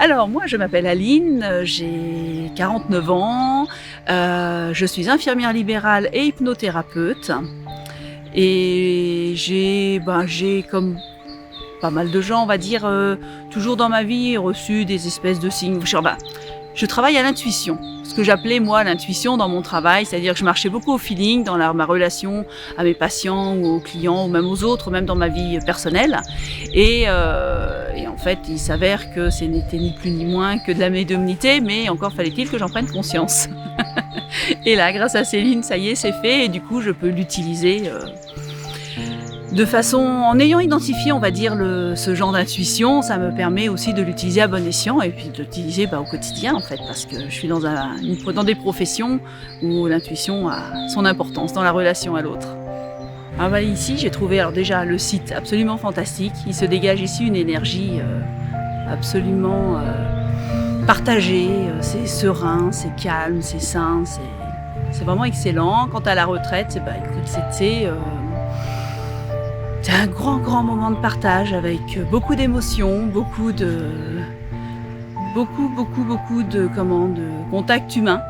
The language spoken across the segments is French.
Alors moi, je m'appelle Aline, j'ai 49 ans, je suis infirmière libérale et hypnothérapeute et j'ai comme pas mal de gens, on va dire, toujours dans ma vie reçu des espèces de signes. Je travaille à l'intuition, ce que j'appelais moi l'intuition dans mon travail, c'est-à-dire que je marchais beaucoup au feeling dans ma relation à mes patients ou aux clients ou même aux autres, même dans ma vie personnelle. Et en fait, il s'avère que ce n'était ni plus ni moins que de la médiumnité, mais encore fallait-il que j'en prenne conscience. Et là, grâce à Céline, ça y est, c'est fait, et du coup, je peux l'utiliser de façon, en ayant identifié, on va dire, ce genre d'intuition, ça me permet aussi de l'utiliser à bon escient et puis de l'utiliser au quotidien, en fait, parce que je suis dans des professions où l'intuition a son importance dans la relation à l'autre. Ici, j'ai trouvé déjà le site absolument fantastique. Il se dégage ici une énergie absolument partagée. C'est serein, c'est calme, c'est sain, c'est vraiment excellent. Quant à la retraite, c'était un grand moment de partage avec beaucoup d'émotions, beaucoup de contacts humains,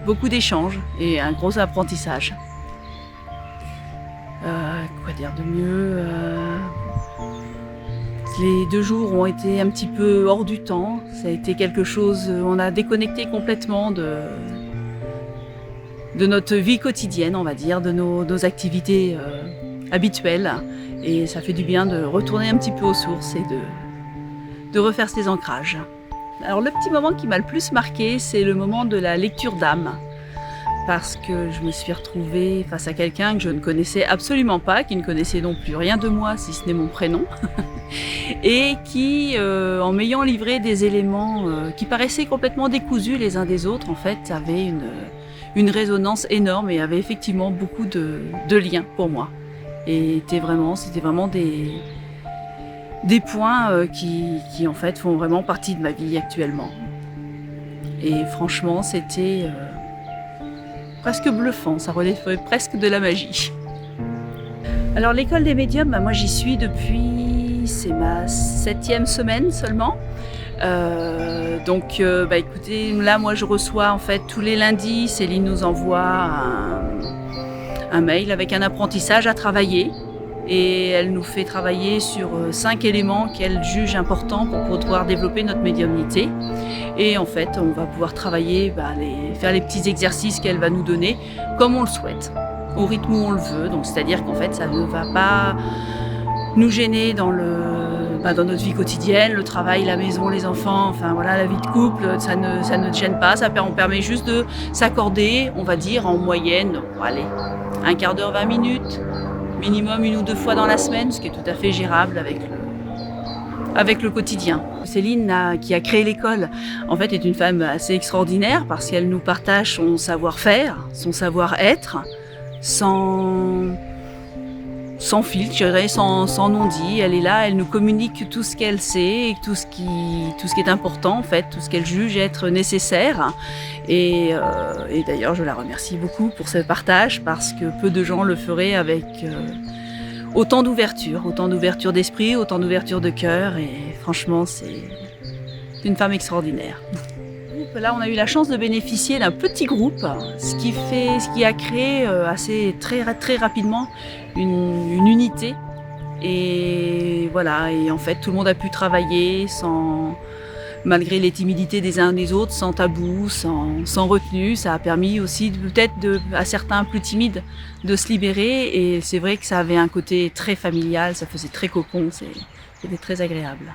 beaucoup d'échanges et un gros apprentissage. Quoi dire de mieux Les 2 jours ont été un petit peu hors du temps. Ça a été quelque chose, on a déconnecté complètement de notre vie quotidienne, on va dire, de nos activités habituelles. Et ça fait du bien de retourner un petit peu aux sources et de refaire ces ancrages. Alors le petit moment qui m'a le plus marqué, c'est le moment de la lecture d'âme. Parce que je me suis retrouvée face à quelqu'un que je ne connaissais absolument pas, qui ne connaissait non plus rien de moi, si ce n'est mon prénom, et qui, en m'ayant livré des éléments qui paraissaient complètement décousus les uns des autres, en fait, avait une résonance énorme et avait effectivement beaucoup de liens pour moi. Et c'était vraiment des points qui en fait font vraiment partie de ma vie actuellement. Et franchement, c'était presque bluffant, ça relèverait presque de la magie. Alors l'école des médiums, moi j'y suis c'est ma 7e semaine seulement. Écoutez, là moi je reçois en fait tous les lundis, Céline nous envoie un mail avec un apprentissage à travailler et elle nous fait travailler sur 5 éléments qu'elle juge importants pour pouvoir développer notre médiumnité. Et en fait, on va pouvoir travailler, faire les petits exercices qu'elle va nous donner comme on le souhaite, au rythme où on le veut. Donc, c'est-à-dire qu'en fait, ça ne va pas nous gêner dans notre vie quotidienne, le travail, la maison, les enfants, la vie de couple, ça ne gêne pas. On permet juste de s'accorder, on va dire, en moyenne, un quart d'heure, 20 minutes, minimum 1 ou 2 fois dans la semaine, ce qui est tout à fait gérable avec le quotidien. Céline, qui a créé l'école, en fait, est une femme assez extraordinaire parce qu'elle nous partage son savoir-faire, son savoir-être, sans filtre, je dirais, sans non-dit. Elle est là, elle nous communique tout ce qu'elle sait et tout ce qui est important, en fait, tout ce qu'elle juge être nécessaire. Et d'ailleurs, je la remercie beaucoup pour ce partage parce que peu de gens le feraient avec autant d'ouverture d'esprit, autant d'ouverture de cœur. Et franchement, c'est une femme extraordinaire. Là, on a eu la chance de bénéficier d'un petit groupe, ce qui a créé très rapidement une unité. Et voilà, et en fait, tout le monde a pu travailler malgré les timidités des uns des autres, sans tabou, sans retenue. Ça a permis aussi peut-être à certains plus timides de se libérer. Et c'est vrai que ça avait un côté très familial, ça faisait très cocon, c'était très agréable.